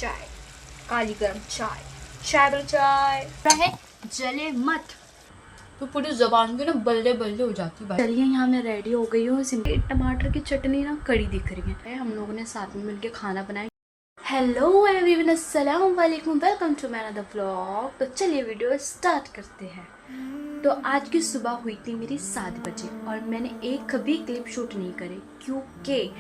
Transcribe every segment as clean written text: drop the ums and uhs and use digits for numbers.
चाय, काली गर्म चाय, चाय वाली चाय रहे जले मत तो पूरी जबान की ना बल्ले बल्ले हो जाती भाई। चलिए यहाँ मैं रेडी हो गई हूँ। सिंपल टमाटर की चटनी ना कड़ी दिख रही है। हम लोगों ने साथ में मिलके खाना बनाया। हेलो एवरीवन, अस्सलाम वालेकुम, welcome to my another vlog. तो चलिए वीडियो स्टार्ट करते हैं। तो आज की सुबह हुई थी मेरी 7 बजे और मैंने एक भी क्लिप शूट नहीं करी क्योंकि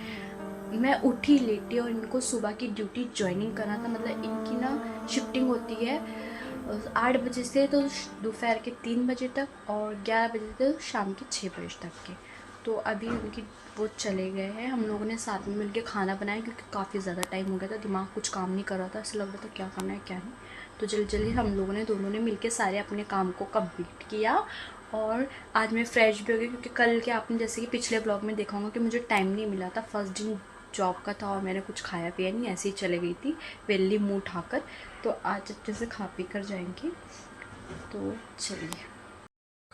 मैं उठी लेटी और इनको सुबह की ड्यूटी ज्वाइनिंग करना था। मतलब इनकी ना शिफ्टिंग होती है 8 बजे से तो दोपहर के 3 बजे तक और 11 बजे से तो शाम के 6 बजे तक के। तो अभी उनकी वो चले गए हैं। हम लोगों ने साथ में मिलकर खाना बनाया क्योंकि काफ़ी ज़्यादा टाइम हो गया था, दिमाग कुछ काम नहीं कर रहा था, ऐसा लग रहा था क्या करना है क्या नहीं। तो जल्दी जल्दी हम लोगों ने दोनों ने मिलकर सारे अपने काम को कंप्लीट किया। और आज मैं फ्रेश भी हो गई क्योंकि कल के आपने जैसे कि पिछले ब्लॉग में देखा होगा कि मुझे टाइम नहीं मिला था। फर्स्ट दिन जॉब का था और मैंने कुछ खाया पिया नहीं, ऐसे ही चले गई थी वेली मुँह उठाकर। तो आज अच्छे से खा पी कर जाएंगी। तो चलिए,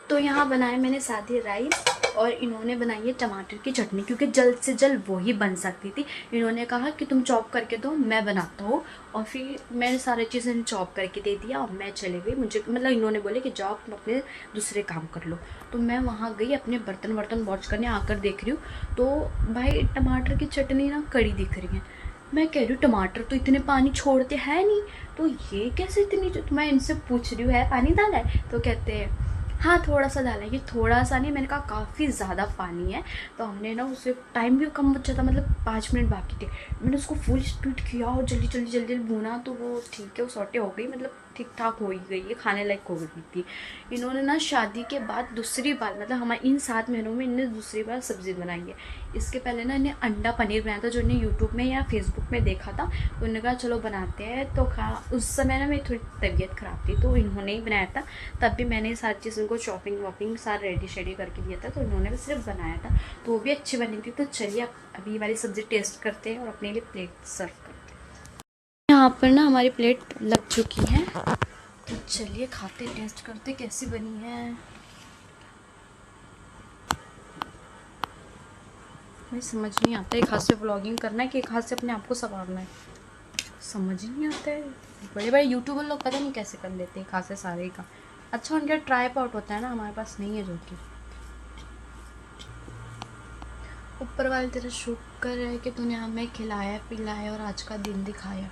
तो यहाँ बनाया मैंने सादी राइस और इन्होंने बनाई है टमाटर की चटनी क्योंकि जल्द से जल्द वो ही बन सकती थी। इन्होंने कहा कि तुम चॉप करके दो, मैं बनाता हूँ। और फिर मैंने सारी चीज़ें चॉप करके दे दिया और मैं चले गई। मुझे मतलब इन्होंने बोले कि जाओ तुम अपने दूसरे काम कर लो। तो मैं वहाँ गई अपने बर्तन वॉश करने। आकर देख रही हूँ तो भाई टमाटर की चटनी ना कड़ी दिख रही है। मैं कह रही हूँ टमाटर तो इतने पानी छोड़ते हैं नहीं, तो ये कैसे इतनी। तो मैं इनसे पूछ रही हूँ है पानी डाला है, तो कहते हैं हाँ थोड़ा सा डाला है। ये थोड़ा सा नहीं, मैंने कहा काफ़ी ज़्यादा पानी है। तो हमने ना उससे टाइम भी कम बचा था, मतलब 5 मिनट बाकी थे। मैंने उसको फुल स्पीड किया और जल्दी जल्दी जल्दी भूना तो वो ठीक है, वो सॉटे हो गई, मतलब ठीक ठाक हो ही गई है, खाने लायक हो गई थी। इन्होंने ना शादी के बाद दूसरी बार, मतलब हमारे इन 7 महीनों में इन्हें दूसरी बार सब्ज़ी बनाई है। इसके पहले ना इन्हें अंडा पनीर बनाया था जो इन्हें यूट्यूब में या फेसबुक में देखा था। तो उन्होंने कहा चलो बनाते हैं। तो उस समय ना मेरी थोड़ी तबीयत ख़राब थी तो इन्होंने ही बनाया था। तब भी मैंने सारी चीज़ उनको शॉपिंग वॉपिंग सारा रेडी शेडी करके दिया था, तो इन्होंने बस सिर्फ बनाया था। तो वो भी अच्छी बनी थी। तो चलिए अभी वाली सब्ज़ी टेस्ट करते हैं और अपने लिए प्लेट सर्व करते हैं। यहाँ पर ना हमारी प्लेट लग चुकी है, तो चलिए खाते टेस्ट करते कैसी बनी है। मुझे समझ नहीं आता एक हाथ से व्लॉगिंग करना है कि एक हाथ से अपने आप को संवारना है, समझ ही नहीं आता है। बड़े बड़े यूट्यूबर लोग पता नहीं कैसे कर लेते हैं एक हाथ से सारे का। अच्छा उनका ट्राइपॉड होता है ना, हमारे पास नहीं है जो कि। ऊपर वाले तेरा शुक्र है कि तूने हमें खिलाया पिलाया और आज का दिन दिखाया।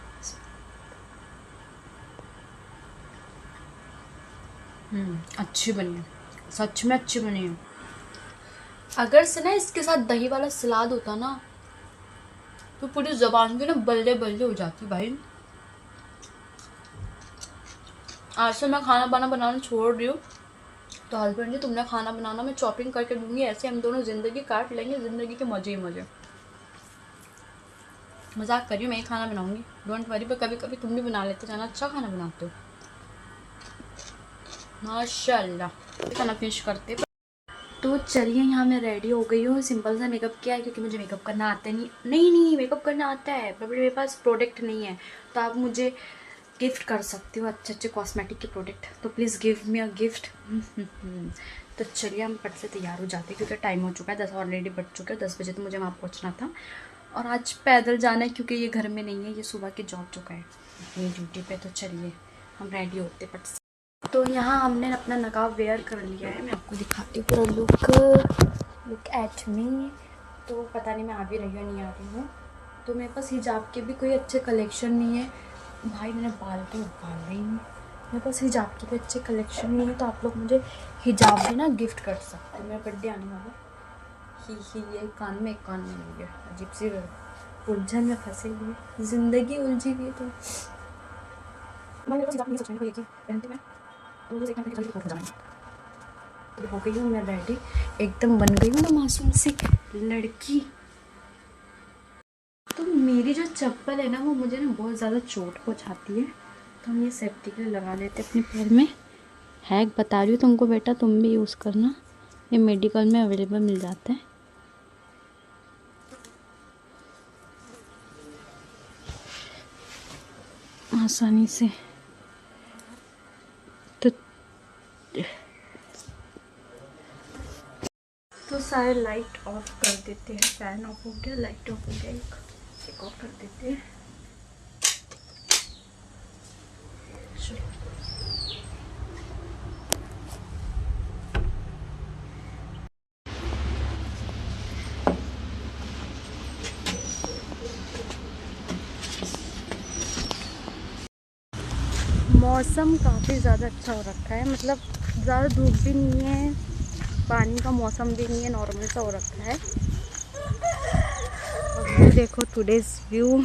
अच्छी बनी है, सच में अच्छी बनी है। अगर से ना इसके साथ दही वाला सलाद होता ना तो पूरी जबान की ना बल्ले बल्ले हो जाती भाई। आज से मैं खाना बनाना छोड़ रही हूँ। तो हस्बैंड जी तुमने खाना बनाना, मैं चॉपिंग करके दूंगी, ऐसे हम दोनों ज़िंदगी काट लेंगे, ज़िंदगी के मज़े ही मज़े। मजाक कर रही हूँ, मैं ही खाना बनाऊंगी, डोंट वरी। पर कभी कभी तुम भी बना लेते जाना, अच्छा खाना बनाते हो माशाल्लाह। खाना फिनिश करते। तो चलिए यहाँ मैं रेडी हो गई हूँ। सिंपल सा मेकअप किया है क्योंकि मुझे मेकअप करना आता नहीं मेकअप करना आता है पर मेरे पास प्रोडक्ट नहीं है। तो आप मुझे गिफ्ट कर सकते हो अच्छे अच्छे कॉस्मेटिक के प्रोडक्ट, तो please give me a gift. तो चलिए हम फट से तैयार हो जाते हैं क्योंकि टाइम हो चुका है, 10 ऑलरेडी बज चुका है। 10 बजे तो मुझे वहाँ पहुँचना था और आज पैदल जाना है क्योंकि ये घर में नहीं है, ये सुबह के जॉब चुका है अपनी ड्यूटी पे। तो चलिए हम रेडी होते फट से। तो यहाँ हमने अपना नकाब वेयर कर लिया है, मैं आपको दिखाती हूँ पूरा लुक एट मी। तो पता नहीं मैं आ भी रही हूँ नहीं आ रही हूँ। तो मेरे पास हिजाब के भी कोई अच्छे कलेक्शन नहीं है भाई, मैंने बाल तो उगाले ही नहीं। मेरे पास हिजाब के भी अच्छे कलेक्शन नहीं है, तो आप लोग मुझे हिजाब भी ना गिफ्ट कर सकते हैं। मेरा बर्थडे आने वाला ही ये कान में एक कान में नहीं है, अजीब सी उलझन में फंसे हुए, ज़िंदगी उलझी हुई। तो मैंने बस हिजाब नहीं सोचने को ये कि पहनती मैं तो मुझे हो गई हूँ मैं रेडी, एकदम बन गई हूँ ना मासूम सी लड़की। तो मेरी जो चप्पल है ना वो मुझे ना बहुत ज़्यादा चोट पहुँचाती है, तो हम ये सेफ्टी के लिए लगा लेते हैं अपने पैर में। हैक बता रही हूँ तुमको बेटा, तुम भी यूज़ करना, ये मेडिकल में अवेलेबल मिल जाता है। आसानी से। तो सारे लाइट ऑफ कर देते हैं, फैन ऑफ हो गया, लाइट ऑफ हो गया, एक ऑफ कर देते हैं। मौसम काफ़ी ज़्यादा अच्छा हो रखा है, मतलब ज़्यादा धूप भी नहीं है, पानी का मौसम भी नहीं है, नॉर्मल सा हो रखा है। और व्यू देखो, टुडेज व्यू।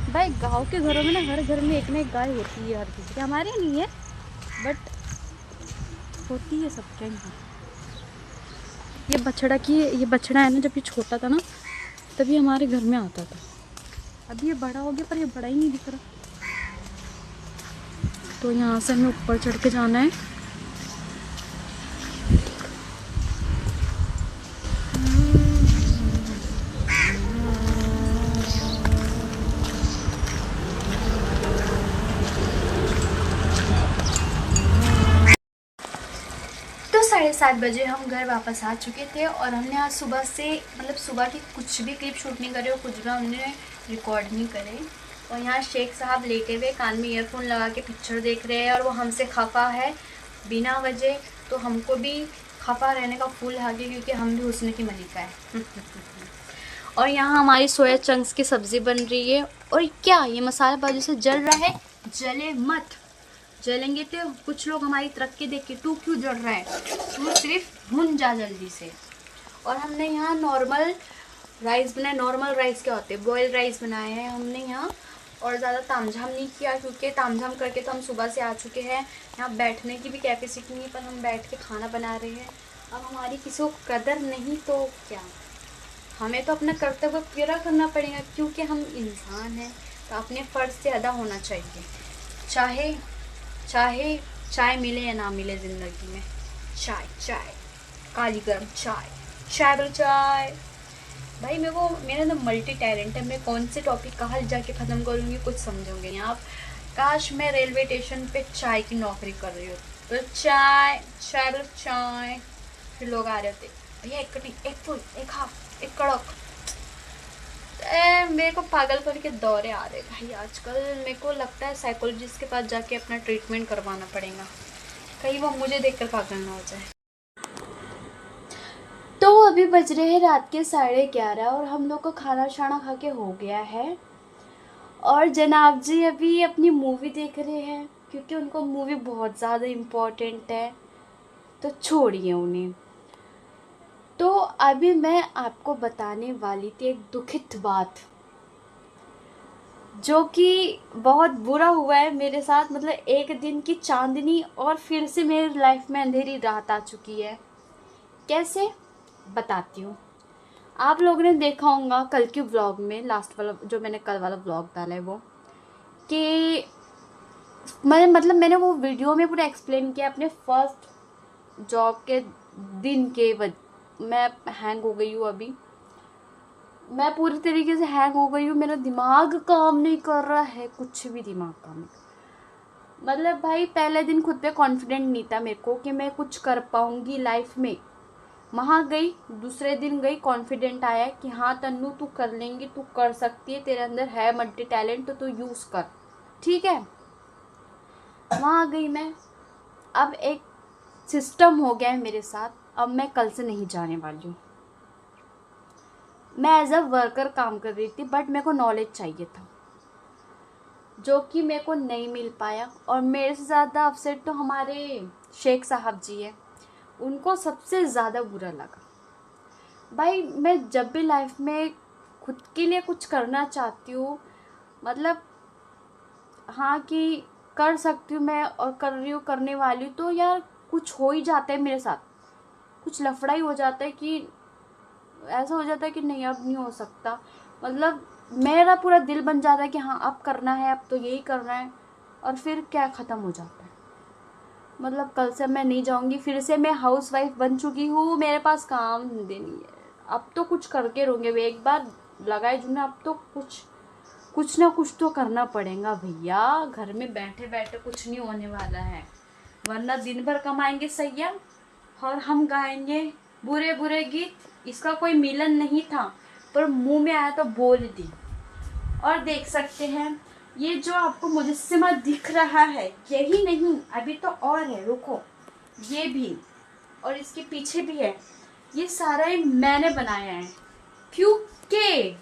भाई गांव के घरों में ना हर घर में एक ना एक गाय होती है, हर किसी के। हमारे यहाँ नहीं है बट होती है सबके यहाँ। ये बछड़ा है ना, जब ये छोटा था ना तभी हमारे घर में आता था। अभी ये बड़ा हो गया पर ये बड़ा ही नहीं दिख रहा। तो यहाँ से हमें ऊपर चढ़ के जाना है। तो 7:30 बजे हम घर वापस आ चुके थे और हमने आज सुबह से, मतलब सुबह की कुछ भी क्लिप शूट नहीं करे और कुछ भी हमने रिकॉर्ड नहीं करे। और यहाँ शेख साहब लेटे हुए कान में ईयरफोन लगा के पिक्चर देख रहे हैं और वो हमसे खफा है बिना वजह। तो हमको भी खफा रहने का फूल हागे, क्योंकि हम भी हुस्न की मलिका है। और यहाँ हमारी सोया चंक्स की सब्ज़ी बन रही है। और क्या ये मसाला बाजू से जल रहा है? जले मत, जलेंगे तो कुछ लोग हमारी तरक्की देख के तू क्यों जल रहा है, तू सिर्फ भुन जा जल्दी से। और हमने यहाँ नॉर्मल राइस बनाए। नॉर्मल राइस क्या होते हैं? बॉयल राइस बनाए हैं हमने यहाँ। और ज़्यादा तामझाम नहीं किया, क्योंकि तामझाम करके तो हम सुबह से आ चुके हैं। यहाँ बैठने की भी कैपेसिटी नहीं, पर हम बैठ के खाना बना रहे हैं। अब हमारी किसी को कदर नहीं तो क्या, हमें तो अपना कर्तव्य पूरा करना पड़ेगा, क्योंकि हम इंसान हैं। तो अपने फ़र्ज से अदा होना चाहिए, चाहे चाहे चाय मिले या ना मिले ज़िंदगी में। चाय चाय काली गर्म चाय, चाय चाय। भाई मेरा ना मल्टी टैलेंट है। मैं कौन से टॉपिक कहाँ जाके ख़त्म करूँगी कुछ समझोगे नहीं आप। काश मैं रेलवे स्टेशन पे चाय की नौकरी कर रही होती। तो चाय चाय चाय, फिर लोग आ रहे होते, भैया एक कटिंग, एक फुल, एक हाफ, एक कड़क। मेरे को पागलपन के दौरे आ रहे भाई आजकल। मेरे को लगता है साइकोलॉजिस्ट के पास जाके अपना ट्रीटमेंट करवाना पड़ेगा, कहीं वो मुझे देखकर पागल ना हो जाए। तो अभी बज रहे हैं रात के 11:30 और हम लोग का खाना शाना खा के हो गया है। और जनाब जी अभी अपनी मूवी देख रहे हैं, क्योंकि उनको मूवी बहुत ज़्यादा इम्पोर्टेंट है, तो छोड़िए उन्हें। तो अभी मैं आपको बताने वाली थी एक दुखित बात, जो कि बहुत बुरा हुआ है मेरे साथ। मतलब एक दिन की चांदनी और फिर से मेरी लाइफ में अंधेरी रात आ चुकी है। कैसे, बताती हूँ। आप लोगों ने देखा होगा कल के व्लॉग में, लास्ट वाला जो मैंने कल वाला व्लॉग डाला है, वो कि मैंने वो वीडियो में पूरा एक्सप्लेन किया अपने फर्स्ट जॉब के दिन के मैं हैंग हो गई हूँ अभी। मैं पूरी तरीके से हैंग हो गई हूँ। मेरा दिमाग काम नहीं कर रहा है, कुछ भी दिमाग काम नहीं। मतलब भाई पहले दिन खुद पे कॉन्फिडेंट नहीं था मेरे को कि मैं कुछ कर पाऊँगी लाइफ में। वहाँ गई, दूसरे दिन गई, कॉन्फिडेंट आया कि हाँ तन्नू तू कर लेंगी, तू कर सकती है, तेरे अंदर है मल्टी टैलेंट, तो तू यूज़ कर, ठीक है। वहाँ गई मैं, अब एक सिस्टम हो गया है मेरे साथ। अब मैं कल से नहीं जाने वाली हूँ। मैं एज अ वर्कर काम कर रही थी, बट मेरे को नॉलेज चाहिए था, जो कि मेरे को नहीं मिल पाया। और मेरे से ज़्यादा अपसेट तो हमारे शेख साहब जी हैं, उनको सबसे ज़्यादा बुरा लगा। भाई मैं जब भी लाइफ में खुद के लिए कुछ करना चाहती हूँ, मतलब हाँ कि कर सकती हूँ मैं और कर रही हूँ, करने वाली हूँ, तो यार कुछ हो ही जाता है मेरे साथ, कुछ लफड़ा ही हो जाता है कि ऐसा हो जाता है कि नहीं अब नहीं हो सकता। मतलब मेरा पूरा दिल बन जाता है कि हाँ अब करना है, अब तो यही करना है, और फिर क्या ख़त्म हो जाता है। मतलब कल से मैं नहीं जाऊँगी, फिर से मैं हाउस वाइफ बन चुकी हूँ, मेरे पास काम धंधे नहीं है। अब तो कुछ करके रहूँगे, वे एक बार लगाए जुना, अब तो कुछ ना कुछ तो करना पड़ेगा भैया। घर में बैठे बैठे कुछ नहीं होने वाला है, वरना दिन भर कमाएंगे सैया और हम गाएंगे बुरे बुरे गीत। इसका कोई मिलन नहीं था, पर मुंह में आया तो बोल दी। और देख सकते हैं ये जो आपको मुजस्समा दिख रहा है, यही नहीं अभी तो और है, रुको, ये भी और इसके पीछे भी है। ये सारा ही मैंने बनाया है, क्योंकि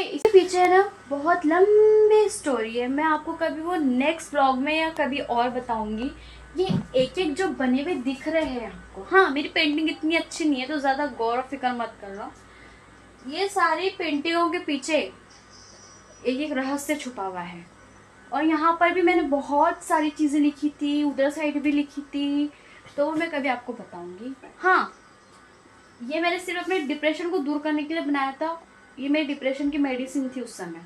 इसके कुछ है ना, बहुत लंबी स्टोरी है, मैं आपको कभी वो नेक्स्ट व्लॉग में या कभी और बताऊंगी। ये एक एक जो बने हुए दिख रहे हैं आपको, हाँ मेरी पेंटिंग इतनी अच्छी नहीं है तो ज़्यादा गौर और फिक्र मत करना। ये सारी पेंटिंगों के पीछे एक एक रहस्य छुपा हुआ है। और यहाँ पर भी मैंने बहुत सारी चीज़ें लिखी थी, उधर साइड भी लिखी थी, तो वो मैं कभी आपको बताऊंगी। हाँ, ये मैंने सिर्फ अपने डिप्रेशन को दूर करने के लिए बनाया था। ये मेरी डिप्रेशन की मेडिसिन थी उस समय।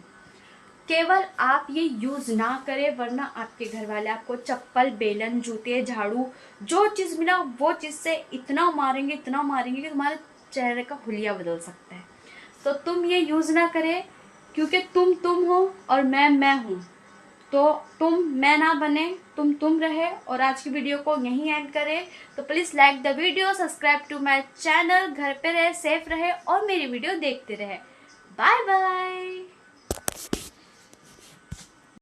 केवल आप ये यूज़ ना करें, वरना आपके घर वाले आपको चप्पल, बेलन, जूते, झाड़ू, जो चीज़ मिला वो चीज़ से इतना मारेंगे कि तुम्हारे चेहरे का हुलिया बदल सकता है। तो तुम ये यूज़ ना करें, क्योंकि तुम हो और मैं हूँ। तो तुम मैं ना बने, तुम रहे। और आज की वीडियो को यहीं एंड करें। तो please like the video, subscribe to my channel. घर पे रहे, सेफ रहे और मेरी वीडियो देखते रहे। Bye bye.